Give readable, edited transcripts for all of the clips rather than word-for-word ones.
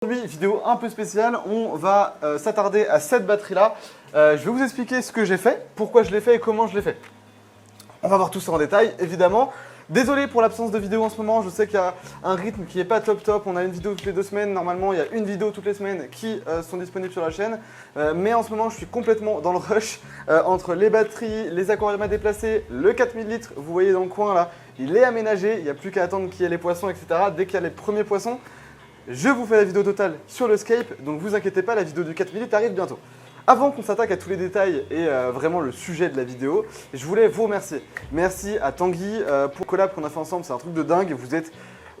Aujourd'hui, vidéo un peu spéciale, on va s'attarder à cette batterie-là. Je vais vous expliquer ce que j'ai fait, pourquoi je l'ai fait et comment je l'ai fait. On va voir tout ça en détail, évidemment. Désolé pour l'absence de vidéo en ce moment, je sais qu'il y a un rythme qui n'est pas top. On a une vidéo toutes les 2 semaines, normalement il y a une vidéo toutes les semaines qui sont disponibles sur la chaîne. Mais en ce moment je suis complètement dans le rush entre les batteries, les aquariums à déplacer, le 4000 litres, vous voyez dans le coin là, il est aménagé, il n'y a plus qu'à attendre qu'il y ait les poissons, etc. Dès qu'il y a les premiers poissons, je vous fais la vidéo totale sur le Scape, donc vous inquiétez pas, la vidéo du 4000 litres arrive bientôt. Avant qu'on s'attaque à tous les détails et vraiment le sujet de la vidéo, je voulais vous remercier. Merci à Tanguy pour le collab qu'on a fait ensemble, c'est un truc de dingue.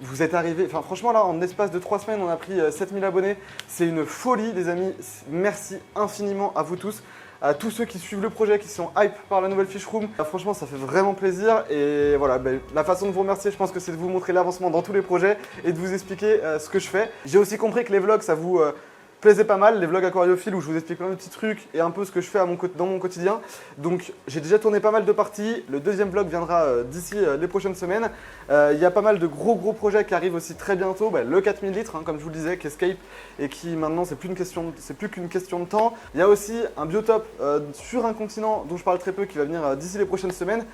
Vous êtes arrivés, enfin franchement là en l'espace de 3 semaines on a pris 7000 abonnés. C'est une folie les amis, merci infiniment à vous tous. À tous ceux qui suivent le projet, qui sont hype par la nouvelle fiche room. Franchement ça fait vraiment plaisir et voilà, la façon de vous remercier je pense que c'est de vous montrer l'avancement dans tous les projets et de vous expliquer ce que je fais. J'ai aussi compris que les vlogs ça vous plaisait pas mal, les vlogs aquariophiles où je vous explique plein de petits trucs et un peu ce que je fais dans mon quotidien. Donc j'ai déjà tourné pas mal de parties, le deuxième vlog viendra d'ici les prochaines semaines. Il y a pas mal de gros projets qui arrivent aussi très bientôt, le 4000 litres comme je vous le disais, qui est Scape et qui maintenant c'est plus qu'une question de temps. Il y a aussi un biotope sur un continent dont je parle très peu qui va venir d'ici les prochaines semaines.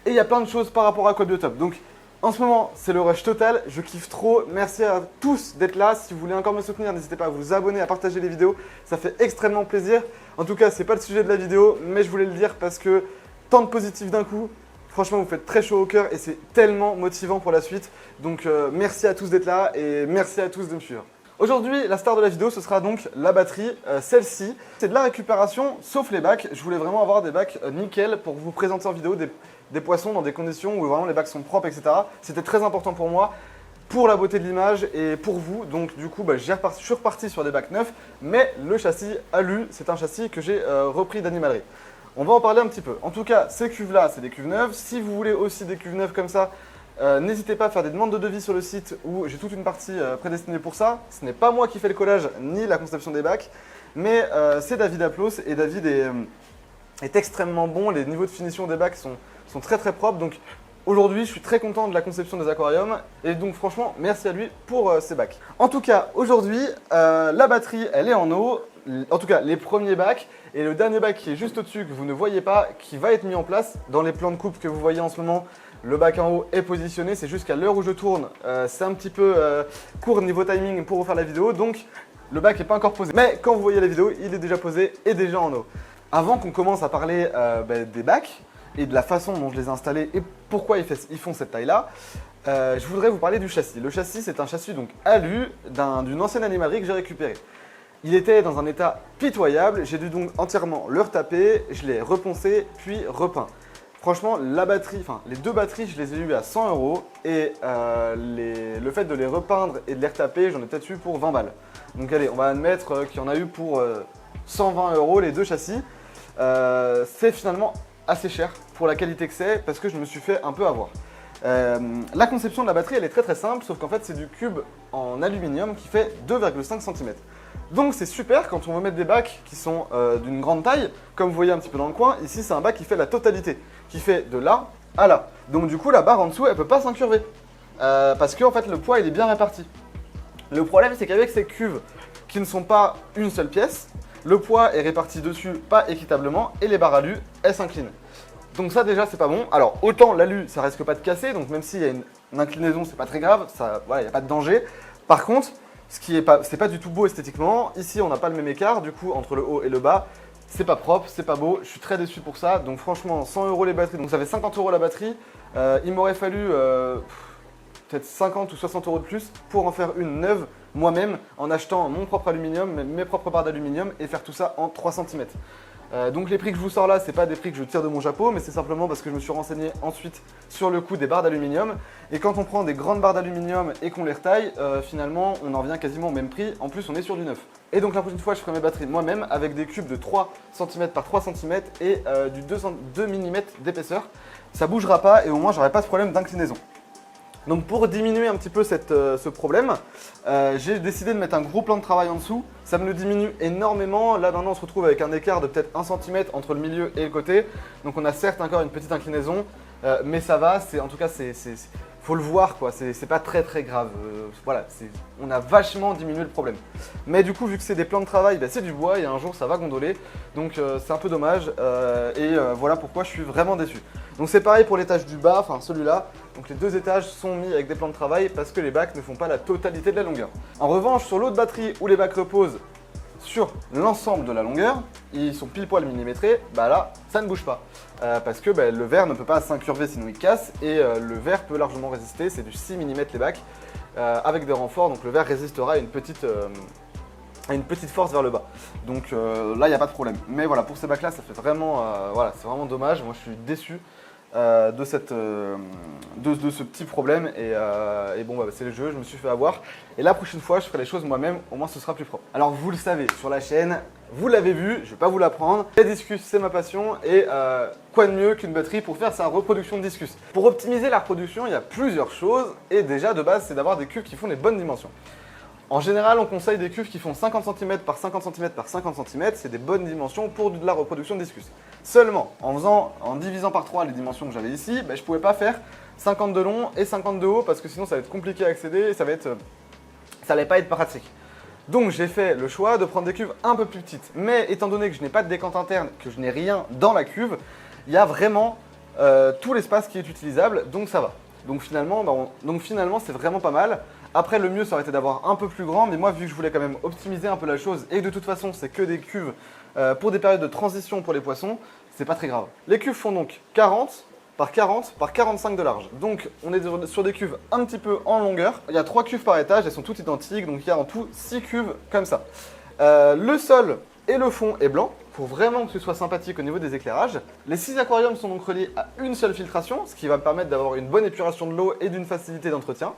Et il y a plein de choses par rapport à Aquabiotope. Donc en ce moment, c'est le rush total, je kiffe trop. Merci à tous d'être là. Si vous voulez encore me soutenir, n'hésitez pas à vous abonner, à partager les vidéos. Ça fait extrêmement plaisir. En tout cas, c'est pas le sujet de la vidéo, mais je voulais le dire parce que tant de positifs d'un coup, franchement, vous faites très chaud au cœur et c'est tellement motivant pour la suite. Donc, merci à tous d'être là et merci à tous de me suivre. Aujourd'hui, la star de la vidéo, ce sera donc la batterie. Celle-ci, c'est de la récupération, sauf les bacs. Je voulais vraiment avoir des bacs nickel pour vous présenter en vidéo des poissons dans des conditions où vraiment les bacs sont propres, etc. C'était très important pour moi, pour la beauté de l'image et pour vous. Donc du coup, je suis reparti sur des bacs neufs, mais le châssis alu, c'est un châssis que j'ai repris d'animalerie. On va en parler un petit peu. En tout cas, ces cuves-là, c'est des cuves neuves. Si vous voulez aussi des cuves neuves comme ça, n'hésitez pas à faire des demandes de devis sur le site où j'ai toute une partie prédestinée pour ça. Ce n'est pas moi qui fais le collage ni la conception des bacs, mais c'est David Aplos et David est extrêmement bon. Les niveaux de finition des bacs sont très propres. Donc aujourd'hui, je suis très content de la conception des aquariums et donc franchement, merci à lui pour ces bacs. En tout cas, aujourd'hui, la batterie, elle est en eau. En tout cas, les premiers bacs et le dernier bac qui est juste au-dessus que vous ne voyez pas, qui va être mis en place dans les plans de coupe que vous voyez en ce moment. Le bac en haut est positionné, c'est juste qu'à l'heure où je tourne, c'est un petit peu court niveau timing pour vous faire la vidéo, donc le bac n'est pas encore posé. Mais quand vous voyez la vidéo, il est déjà posé et déjà en eau. Avant qu'on commence à parler des bacs et de la façon dont je les ai installés et pourquoi ils font cette taille-là, je voudrais vous parler du châssis. Le châssis, c'est un châssis donc alu d'une ancienne animalerie que j'ai récupéré. Il était dans un état pitoyable, j'ai dû donc entièrement le retaper, je l'ai reponcé puis repeint. Franchement, la batterie, les 2 batteries, je les ai eues à 100 € et le fait de les repeindre et de les retaper, j'en ai peut-être eu pour 20 balles. Donc allez, on va admettre qu'il y en a eu pour 120 € les 2 châssis. C'est finalement assez cher pour la qualité que c'est parce que je me suis fait un peu avoir. La conception de la batterie, elle est très simple, sauf qu'en fait, c'est du cube en aluminium qui fait 2,5 cm. Donc c'est super quand on veut mettre des bacs qui sont d'une grande taille, comme vous voyez un petit peu dans le coin, ici c'est un bac qui fait la totalité, qui fait de là à là. Donc du coup la barre en dessous elle peut pas s'incurver, parce que en fait le poids il est bien réparti. Le problème c'est qu'avec ces cuves qui ne sont pas une seule pièce, le poids est réparti dessus pas équitablement et les barres alu elles s'inclinent. Donc ça déjà c'est pas bon. Alors autant l'alu ça risque pas de casser, donc même s'il y a une inclinaison c'est pas très grave, il n'y a pas de danger. Par contre, c'est pas du tout beau esthétiquement. Ici, on n'a pas le même écart, du coup, entre le haut et le bas. C'est pas propre, c'est pas beau. Je suis très déçu pour ça. Donc, franchement, 100 € les batteries. Donc, ça fait 50 € la batterie. Il m'aurait fallu peut-être 50 ou 60 € de plus pour en faire une neuve moi-même en achetant mon propre aluminium, mes propres barres d'aluminium et faire tout ça en 3 cm. Donc les prix que je vous sors là, c'est pas des prix que je tire de mon chapeau, mais c'est simplement parce que je me suis renseigné ensuite sur le coût des barres d'aluminium. Et quand on prend des grandes barres d'aluminium et qu'on les retaille, finalement on en revient quasiment au même prix. En plus on est sur du neuf. Et donc la prochaine fois je ferai mes batteries moi-même avec des cubes de 3 cm par 3 cm et du 2 mm d'épaisseur. Ça bougera pas et au moins j'aurai pas ce problème d'inclinaison. Donc pour diminuer un petit peu ce problème, j'ai décidé de mettre un gros plan de travail en dessous. Ça me le diminue énormément. Là maintenant on se retrouve avec un écart de peut-être 1 cm entre le milieu et le côté. Donc on a certes encore une petite inclinaison, mais ça va, en tout cas, faut le voir quoi, c'est pas très très grave. Voilà, on a vachement diminué le problème. Mais du coup, vu que c'est des plans de travail, bah, c'est du bois et un jour ça va gondoler. Donc c'est un peu dommage voilà pourquoi je suis vraiment déçu. Donc c'est pareil pour l'étage du bas, enfin celui-là. Donc les 2 étages sont mis avec des plans de travail parce que les bacs ne font pas la totalité de la longueur. En revanche, sur l'autre batterie où les bacs reposent sur l'ensemble de la longueur, ils sont pile poil millimétrés, bah là ça ne bouge pas. Parce que bah, le verre ne peut pas s'incurver sinon il casse et le verre peut largement résister, c'est du 6 mm les bacs avec des renforts, donc le verre résistera à une petite force vers le bas. Donc là il n'y a pas de problème. Mais voilà, pour ces bacs là ça fait vraiment, voilà, c'est vraiment dommage, moi je suis déçu. De ce petit problème et bon bah, c'est le jeu, je me suis fait avoir et la prochaine fois je ferai les choses moi-même, au moins ce sera plus propre. Alors vous le savez, sur la chaîne, vous l'avez vu, je vais pas vous l'apprendre, les discus c'est ma passion et quoi de mieux qu'une batterie pour faire sa reproduction de discus. Pour optimiser la reproduction, il y a plusieurs choses et déjà de base c'est d'avoir des cuves qui font les bonnes dimensions. En général, on conseille des cuves qui font 50 cm par 50 cm par 50 cm, c'est des bonnes dimensions pour de la reproduction de discus. Seulement, en divisant par 3 les dimensions que j'avais ici, bah, je ne pouvais pas faire 50 de long et 50 de haut parce que sinon ça va être compliqué à accéder et ça n'allait pas être pratique. Donc j'ai fait le choix de prendre des cuves un peu plus petites. Mais étant donné que je n'ai pas de décante interne, que je n'ai rien dans la cuve, il y a vraiment tout l'espace qui est utilisable, donc ça va. Donc finalement, c'est vraiment pas mal. Après, le mieux, ça aurait été d'avoir un peu plus grand, mais moi, vu que je voulais quand même optimiser un peu la chose et que de toute façon, c'est que des cuves pour des périodes de transition pour les poissons, c'est pas très grave. Les cuves font donc 40 par 40 par 45 de large. Donc, on est sur des cuves un petit peu en longueur. Il y a 3 cuves par étage, elles sont toutes identiques, donc il y a en tout 6 cuves comme ça. Le sol et le fond est blanc, pour vraiment que ce soit sympathique au niveau des éclairages. Les 6 aquariums sont donc reliés à une seule filtration, ce qui va me permettre d'avoir une bonne épuration de l'eau et d'une facilité d'entretien.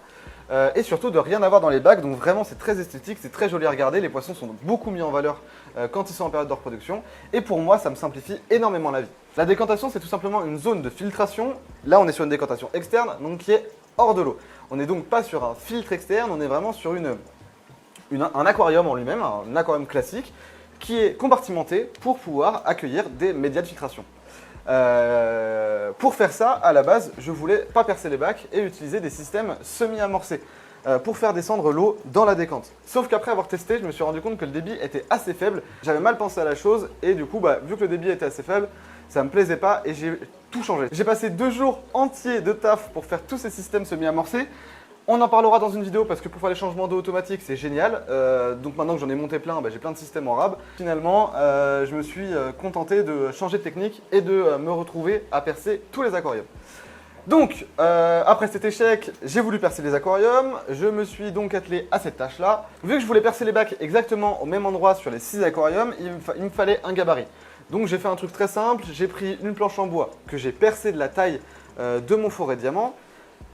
Et surtout de rien avoir dans les bacs, donc vraiment c'est très esthétique, c'est très joli à regarder, les poissons sont beaucoup mis en valeur quand ils sont en période de reproduction, et pour moi ça me simplifie énormément la vie. La décantation c'est tout simplement une zone de filtration, là on est sur une décantation externe, donc qui est hors de l'eau. On n'est donc pas sur un filtre externe, on est vraiment sur un aquarium en lui-même, un aquarium classique, qui est compartimenté pour pouvoir accueillir des médias de filtration. Pour faire ça, à la base, je voulais pas percer les bacs et utiliser des systèmes semi-amorcés pour faire descendre l'eau dans la décante. Sauf qu'après avoir testé, je me suis rendu compte que le débit était assez faible. J'avais mal pensé à la chose et du coup, vu que le débit était assez faible, ça me plaisait pas et j'ai tout changé. J'ai passé 2 jours entiers de taf pour faire tous ces systèmes semi-amorcés. On en parlera dans une vidéo parce que pour faire les changements d'eau automatique c'est génial. Donc maintenant que j'en ai monté plein, j'ai plein de systèmes en rab. Finalement, je me suis contenté de changer de technique et de me retrouver à percer tous les aquariums. Donc, après cet échec, j'ai voulu percer les aquariums. Je me suis donc attelé à cette tâche-là. Vu que je voulais percer les bacs exactement au même endroit sur les 6 aquariums, il me fallait un gabarit. Donc j'ai fait un truc très simple, j'ai pris une planche en bois que j'ai percée de la taille de mon forêt diamant.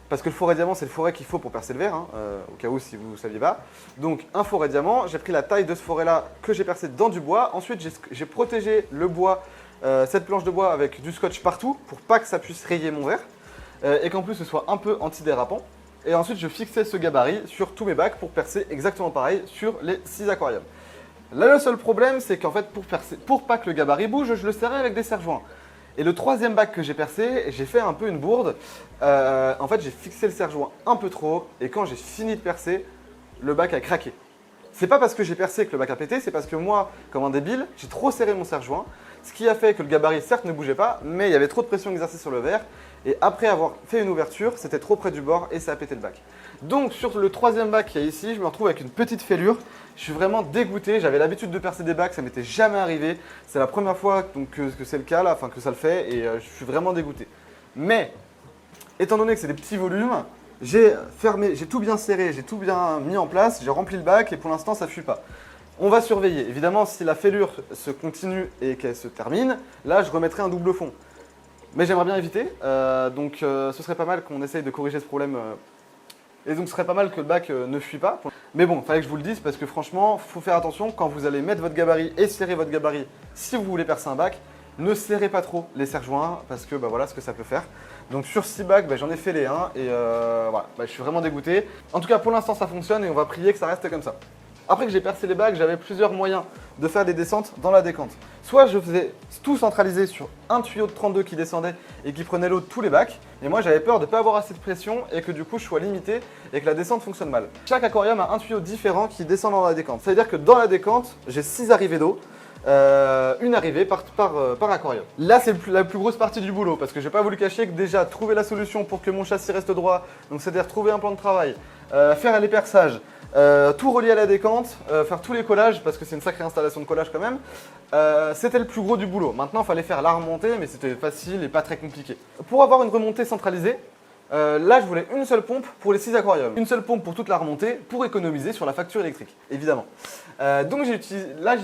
Parce que le forêt diamant, c'est le forêt qu'il faut pour percer le verre, au cas où si vous ne saviez pas. Donc un forêt diamant, j'ai pris la taille de ce forêt-là que j'ai percé dans du bois. Ensuite, j'ai protégé le bois, cette planche de bois avec du scotch partout pour pas que ça puisse rayer mon verre. Et qu'en plus ce soit un peu antidérapant. Et ensuite, je fixais ce gabarit sur tous mes bacs pour percer exactement pareil sur les 6 aquariums. Là, le seul problème, c'est qu'en fait, pour pas que le gabarit bouge, je le serrais avec des serre-joints. Et le 3e bac que j'ai percé, j'ai fait un peu une bourde. En fait, j'ai fixé le serre-joint un peu trop haut et quand j'ai fini de percer, le bac a craqué. C'est pas parce que j'ai percé que le bac a pété, c'est parce que moi, comme un débile, j'ai trop serré mon serre-joint, ce qui a fait que le gabarit, certes, ne bougeait pas, mais il y avait trop de pression exercée sur le verre. Et après avoir fait une ouverture, c'était trop près du bord et ça a pété le bac. Donc sur le 3e bac qu'il y a ici, je me retrouve avec une petite fêlure. Je suis vraiment dégoûté, j'avais l'habitude de percer des bacs, ça m'était jamais arrivé. C'est la première fois donc, que c'est le cas, là, enfin que ça le fait et je suis vraiment dégoûté. Mais, étant donné que c'est des petits volumes, j'ai tout bien serré, j'ai tout bien mis en place, j'ai rempli le bac et pour l'instant ça ne fuit pas. On va surveiller. Évidemment, si la fêlure se continue et qu'elle se termine, là je remettrai un double fond. Mais j'aimerais bien éviter, donc ce serait pas mal qu'on essaye de corriger ce problème. Et donc ce serait pas mal que le bac ne fuit pas. Mais bon, il fallait que je vous le dise parce que franchement, il faut faire attention quand vous allez mettre votre gabarit et serrer votre gabarit. Si vous voulez percer un bac, ne serrez pas trop les serre-joints parce que voilà ce que ça peut faire. Donc sur 6 bacs, j'en ai fait les 1 et voilà, je suis vraiment dégoûté. En tout cas, pour l'instant, ça fonctionne et on va prier que ça reste comme ça. Après que j'ai percé les bacs, j'avais plusieurs moyens de faire des descentes dans la décante. soit je faisais tout centralisé sur un tuyau de 32 qui descendait et qui prenait l'eau de tous les bacs, et moi j'avais peur de ne pas avoir assez de pression et que du coup je sois limité et que la descente fonctionne mal. Chaque aquarium a un tuyau différent qui descend dans la décante. Ça veut dire que dans la décante, j'ai 6 arrivées d'eau, une arrivée par aquarium. Là c'est la plus grosse partie du boulot parce que j'ai pas voulu cacher que déjà trouver la solution pour que mon châssis reste droit, donc c'est-à-dire trouver un plan de travail, faire les perçages, tout relier à la décante, faire tous les collages parce que c'est une sacrée installation de collage quand même, c'était le plus gros du boulot. Maintenant il fallait faire la remontée mais c'était facile et pas très compliqué. Pour avoir une remontée centralisée, là je voulais une seule pompe pour les 6 aquariums, une seule pompe pour toute la remontée pour économiser sur la facture électrique évidemment. Donc j'ai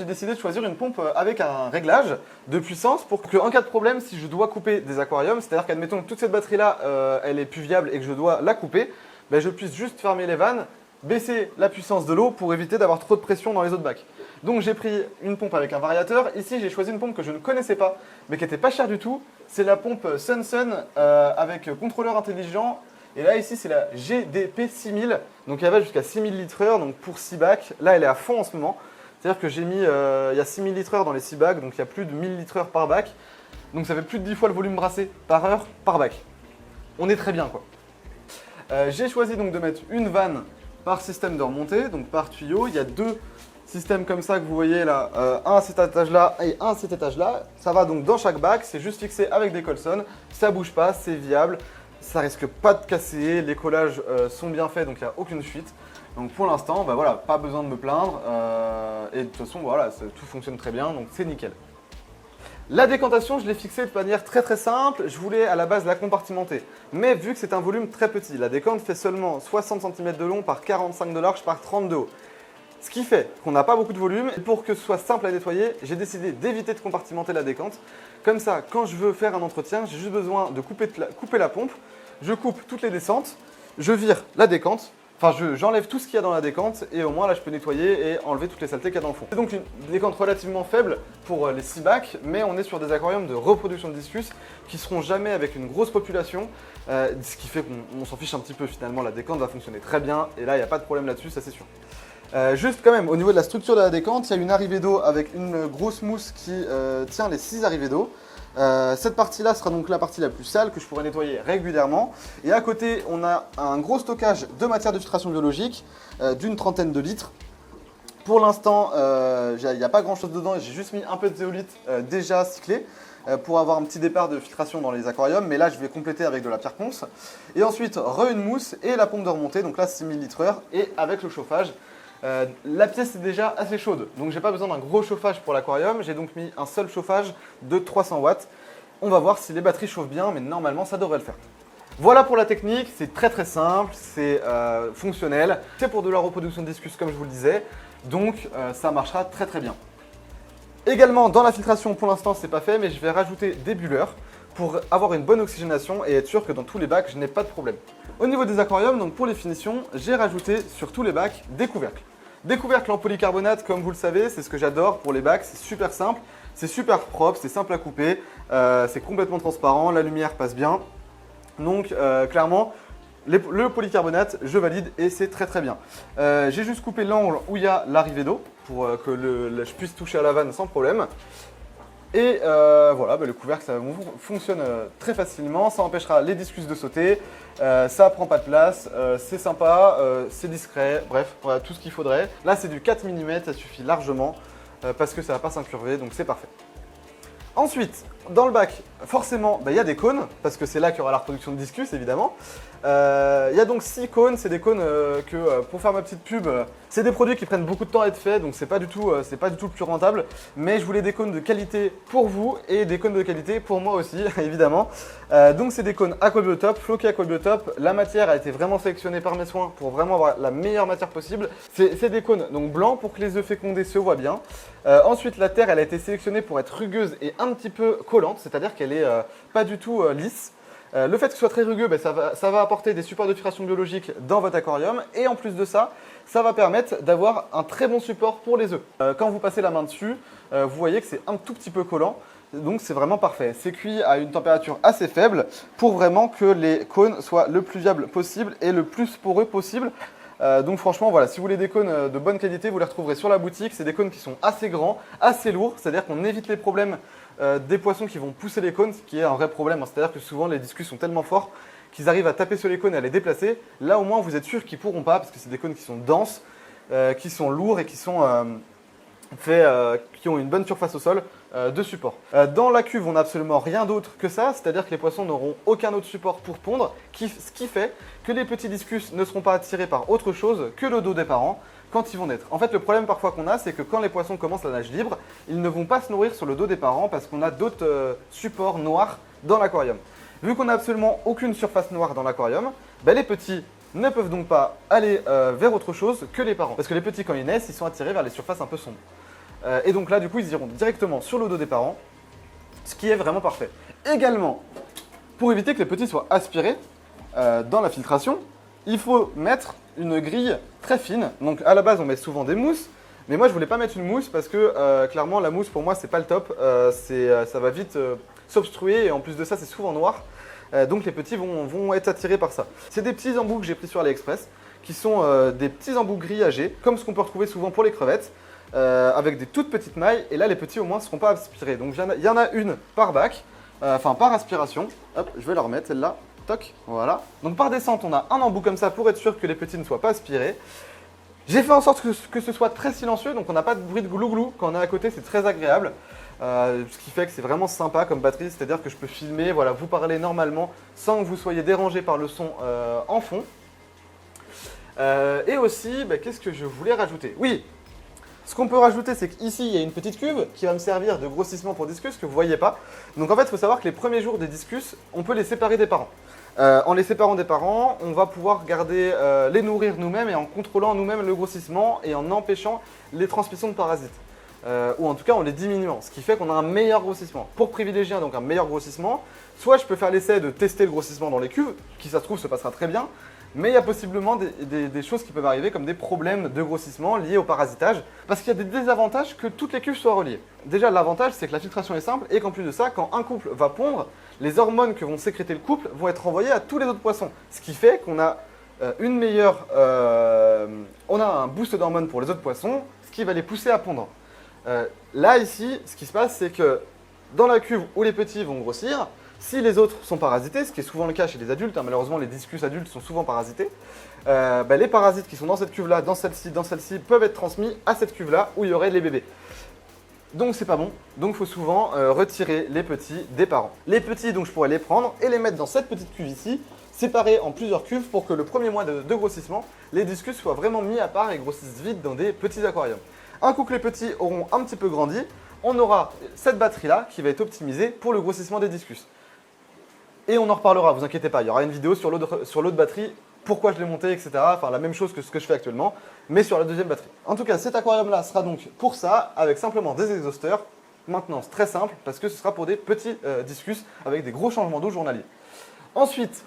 décidé de choisir une pompe avec un réglage de puissance pour que en cas de problème, si je dois couper des aquariums, c'est-à-dire qu'admettons que toute cette batterie là elle est plus viable et que je dois la couper, ben, je puisse juste fermer les vannes, baisser la puissance de l'eau pour éviter d'avoir trop de pression dans les autres bacs. Donc j'ai pris une pompe avec un variateur. Ici j'ai choisi une pompe que je ne connaissais pas mais qui n'était pas chère du tout. C'est la pompe Sunsun avec contrôleur intelligent. Et là ici c'est la GDP 6000. Donc elle va jusqu'à 6000 litres/heure donc pour 6 bacs. Là elle est à fond en ce moment. C'est-à-dire que j'ai mis, il y a 6000 litres/heure dans les 6 bacs, donc il y a plus de 1000 litres/heure par bac. Donc ça fait plus de 10 fois le volume brassé par heure par bac. On est très bien quoi. J'ai choisi donc de mettre une vanne par système de remontée, donc par tuyau. Il y a 2 systèmes comme ça que vous voyez là, un à cet étage-là et un à cet étage-là. Ça va donc dans chaque bac, c'est juste fixé avec des colsons, ça bouge pas, c'est viable, ça risque pas de casser, les collages sont bien faits donc il n'y a aucune fuite. Donc pour l'instant, bah voilà, pas besoin de me plaindre et de toute façon voilà, tout fonctionne très bien donc c'est nickel. La décantation, je l'ai fixée de manière très simple, je voulais à la base la compartimenter. Mais vu que c'est un volume très petit, la décante fait seulement 60 cm de long par 45 de large par 30 de haut. Ce qui fait qu'on n'a pas beaucoup de volume, et pour que ce soit simple à nettoyer, j'ai décidé d'éviter de compartimenter la décante. Comme ça, quand je veux faire un entretien, j'ai juste besoin de couper la pompe, je coupe toutes les descentes, je vire la décante, enfin j'enlève tout ce qu'il y a dans la décante et au moins là je peux nettoyer et enlever toutes les saletés qu'il y a dans le fond. C'est donc une décante relativement faible pour les 6 bacs, mais on est sur des aquariums de reproduction de discus qui seront jamais avec une grosse population, ce qui fait qu'on s'en fiche un petit peu finalement, la décante va fonctionner très bien et là il n'y a pas de problème là-dessus, ça c'est sûr. Juste quand même au niveau de la structure de la décante, il y a une arrivée d'eau avec une grosse mousse qui tient les 6 arrivées d'eau. Cette partie-là sera donc la partie la plus sale que je pourrai nettoyer régulièrement. Et à côté, on a un gros stockage de matière de filtration biologique d'une trentaine de litres. Pour l'instant, il n'y a pas grand-chose dedans. J'ai juste mis un peu de zéolite déjà cyclé pour avoir un petit départ de filtration dans les aquariums. Mais là, je vais compléter avec de la pierre ponce. Et ensuite, une mousse et la pompe de remontée. Donc là, 6000 litres/heure et avec le chauffage. La pièce est déjà assez chaude, donc j'ai pas besoin d'un gros chauffage pour l'aquarium. J'ai donc mis un seul chauffage de 300 watts. On va voir si les batteries chauffent bien, mais normalement ça devrait le faire. Voilà pour la technique, c'est très simple, c'est fonctionnel. C'est pour de la reproduction de discus comme je vous le disais, donc ça marchera très bien. Également dans la filtration, pour l'instant c'est pas fait, mais je vais rajouter des bulleurs pour avoir une bonne oxygénation et être sûr que dans tous les bacs je n'ai pas de problème. Au niveau des aquariums, donc pour les finitions, j'ai rajouté sur tous les bacs des couvercles. Des couvercles en polycarbonate, comme vous le savez, c'est ce que j'adore pour les bacs, c'est super simple, c'est super propre, c'est simple à couper, c'est complètement transparent, la lumière passe bien. Donc clairement, le polycarbonate, je valide et c'est très bien. J'ai juste coupé l'angle où il y a l'arrivée d'eau pour que je puisse toucher à la vanne sans problème. Et voilà, le couvercle ça fonctionne très facilement, ça empêchera les discus de sauter, ça prend pas de place, c'est sympa, c'est discret, bref, voilà tout ce qu'il faudrait. Là c'est du 4 mm, ça suffit largement parce que ça va pas s'incurver, donc c'est parfait. Ensuite, dans le bac, forcément, il y a des cônes, parce que c'est là qu'il y aura la reproduction de discus évidemment. Il y a donc 6 cônes, c'est des cônes que pour faire ma petite pub, c'est des produits qui prennent beaucoup de temps à être faits, donc c'est pas du tout le plus rentable. Mais je voulais des cônes de qualité pour vous et des cônes de qualité pour moi aussi, évidemment. Donc c'est des cônes Aquabiotop, floqués Aquabiotop. La matière a été vraiment sélectionnée par mes soins pour vraiment avoir la meilleure matière possible. C'est des cônes donc blancs pour que les œufs fécondés se voient bien. Ensuite, la terre, elle a été sélectionnée pour être rugueuse et un petit peu collante, c'est-à-dire qu'elle est pas du tout lisse. Le fait que ce soit très rugueux, ça va apporter des supports de filtration biologique dans votre aquarium et en plus de ça, ça va permettre d'avoir un très bon support pour les œufs. Quand vous passez la main dessus, vous voyez que c'est un tout petit peu collant, donc c'est vraiment parfait. C'est cuit à une température assez faible pour vraiment que les cônes soient le plus viables possible et le plus poreux possible. Donc franchement, voilà, si vous voulez des cônes de bonne qualité, vous les retrouverez sur la boutique. C'est des cônes qui sont assez grands, assez lourds, c'est-à-dire qu'on évite les problèmes des poissons qui vont pousser les cônes, ce qui est un vrai problème. C'est-à-dire que souvent les discus sont tellement forts qu'ils arrivent à taper sur les cônes et à les déplacer. Là au moins vous êtes sûr qu'ils ne pourront pas, parce que c'est des cônes qui sont denses, qui sont lourds et qui sont qui ont une bonne surface au sol de support. Dans la cuve, on n'a absolument rien d'autre que ça, c'est-à-dire que les poissons n'auront aucun autre support pour pondre, ce qui fait que les petits discus ne seront pas attirés par autre chose que le dos des parents quand ils vont naître. En fait, le problème parfois qu'on a, c'est que quand les poissons commencent la nage libre, ils ne vont pas se nourrir sur le dos des parents parce qu'on a d'autres supports noirs dans l'aquarium. Vu qu'on n'a absolument aucune surface noire dans l'aquarium, les petits ne peuvent donc pas aller vers autre chose que les parents. Parce que les petits, quand ils naissent, ils sont attirés vers les surfaces un peu sombres. Et donc là, du coup, ils iront directement sur le dos des parents, ce qui est vraiment parfait. Également, pour éviter que les petits soient aspirés dans la filtration, il faut mettre une grille très fine. Donc à la base, on met souvent des mousses, mais moi, je voulais pas mettre une mousse parce que clairement, la mousse, pour moi, c'est pas le top. Ça va vite s'obstruer et en plus de ça, c'est souvent noir. Donc les petits vont être attirés par ça. C'est des petits embouts que j'ai pris sur AliExpress, qui sont des petits embouts grillagés, comme ce qu'on peut retrouver souvent pour les crevettes, avec des toutes petites mailles. Et là, les petits au moins ne seront pas aspirés. Donc il y en a une par bac, par aspiration. Hop, je vais la remettre celle-là. Toc, voilà. Donc par descente, on a un embout comme ça pour être sûr que les petits ne soient pas aspirés. J'ai fait en sorte que ce soit très silencieux, donc on n'a pas de bruit de glou-glou. Quand on est à côté, c'est très agréable. Ce qui fait que c'est vraiment sympa comme batterie, c'est-à-dire que je peux filmer, voilà, vous parler normalement sans que vous soyez dérangé par le son en fond. Et aussi, qu'est-ce que je voulais rajouter? Oui, ce qu'on peut rajouter, c'est qu'ici, il y a une petite cuve qui va me servir de grossissement pour discus que vous ne voyez pas. Donc en fait, il faut savoir que les premiers jours des discus, on peut les séparer des parents. En les séparant des parents, on va pouvoir garder, les nourrir nous-mêmes et en contrôlant nous-mêmes le grossissement et en empêchant les transmissions de parasites. Ou en tout cas en les diminuant, ce qui fait qu'on a un meilleur grossissement. Pour privilégier donc un meilleur grossissement, soit je peux faire l'essai de tester le grossissement dans les cuves, qui ça se trouve se passera très bien, mais il y a possiblement des choses qui peuvent arriver comme des problèmes de grossissement liés au parasitage, parce qu'il y a des désavantages que toutes les cuves soient reliées. Déjà l'avantage c'est que la filtration est simple et qu'en plus de ça, quand un couple va pondre, les hormones que vont sécréter le couple vont être renvoyées à tous les autres poissons, ce qui fait qu'on a on a un boost d'hormones pour les autres poissons, ce qui va les pousser à pondre. Là, ici, ce qui se passe, c'est que dans la cuve où les petits vont grossir, si les autres sont parasités, ce qui est souvent le cas chez les adultes, malheureusement les discus adultes sont souvent parasités, les parasites qui sont dans cette cuve-là, dans celle-ci, peuvent être transmis à cette cuve-là où il y aurait les bébés. Donc c'est pas bon, donc il faut souvent retirer les petits des parents. Les petits, donc je pourrais les prendre et les mettre dans cette petite cuve ici, séparés en plusieurs cuves pour que le premier mois de grossissement, les discus soient vraiment mis à part et grossissent vite dans des petits aquariums. Un coup que les petits auront un petit peu grandi, on aura cette batterie-là qui va être optimisée pour le grossissement des discus. Et on en reparlera, vous inquiétez pas, il y aura une vidéo sur l'autre batterie, pourquoi je l'ai montée, etc. Enfin la même chose que ce que je fais actuellement, mais sur la deuxième batterie. En tout cas, cet aquarium-là sera donc pour ça, avec simplement des exhausteurs. Maintenance très simple, parce que ce sera pour des petits discus avec des gros changements d'eau journaliers. Ensuite,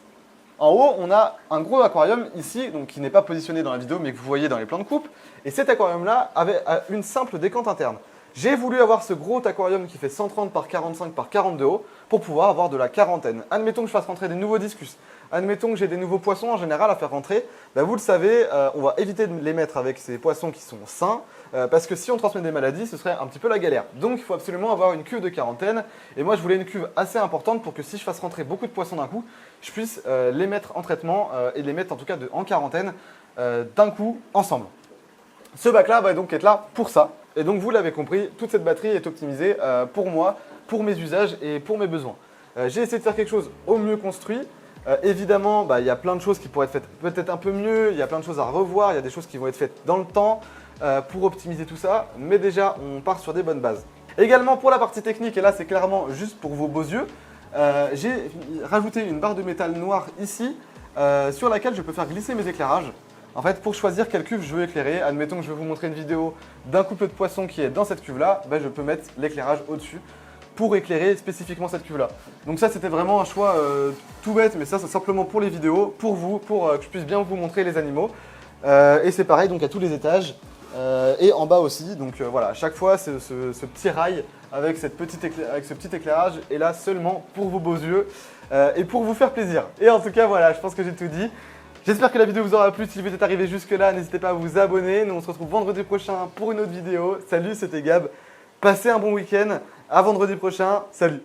en haut, on a un gros aquarium ici, donc qui n'est pas positionné dans la vidéo, mais que vous voyez dans les plans de coupe. Et cet aquarium-là avait une simple décante interne. J'ai voulu avoir ce gros aquarium qui fait 130 par 45 par 40 de haut pour pouvoir avoir de la quarantaine. Admettons que je fasse rentrer des nouveaux discus. Admettons que j'ai des nouveaux poissons en général à faire rentrer. Vous le savez, on va éviter de les mettre avec ces poissons qui sont sains. Parce que si on transmet des maladies, ce serait un petit peu la galère. Donc il faut absolument avoir une cuve de quarantaine. Et moi je voulais une cuve assez importante pour que si je fasse rentrer beaucoup de poissons d'un coup, je puisse les mettre en traitement et les mettre en tout cas en quarantaine d'un coup ensemble. Ce bac-là va donc être là pour ça. Et donc vous l'avez compris, toute cette batterie est optimisée pour moi, pour mes usages et pour mes besoins. J'ai essayé de faire quelque chose au mieux construit. Évidemment, il y a plein de choses qui pourraient être faites peut-être un peu mieux, il y a plein de choses à revoir, il y a des choses qui vont être faites dans le temps pour optimiser tout ça, mais déjà on part sur des bonnes bases. Également pour la partie technique, et là c'est clairement juste pour vos beaux yeux, j'ai rajouté une barre de métal noire ici sur laquelle je peux faire glisser mes éclairages. En fait, pour choisir quelle cuve je veux éclairer, admettons que je vais vous montrer une vidéo d'un couple de poissons qui est dans cette cuve-là, je peux mettre l'éclairage au-dessus pour éclairer spécifiquement cette cuve-là. Donc ça, c'était vraiment un choix tout bête, mais ça, c'est simplement pour les vidéos, pour vous, pour que je puisse bien vous montrer les animaux. Et c'est pareil donc à tous les étages et en bas aussi. Donc voilà, à chaque fois, ce petit rail avec ce petit éclairage est là seulement pour vos beaux yeux et pour vous faire plaisir. Et en tout cas, voilà, je pense que j'ai tout dit. J'espère que la vidéo vous aura plu. Si vous êtes arrivé jusque là, n'hésitez pas à vous abonner. Nous on se retrouve vendredi prochain pour une autre vidéo. Salut, c'était Gab. Passez un bon week-end. À vendredi prochain. Salut.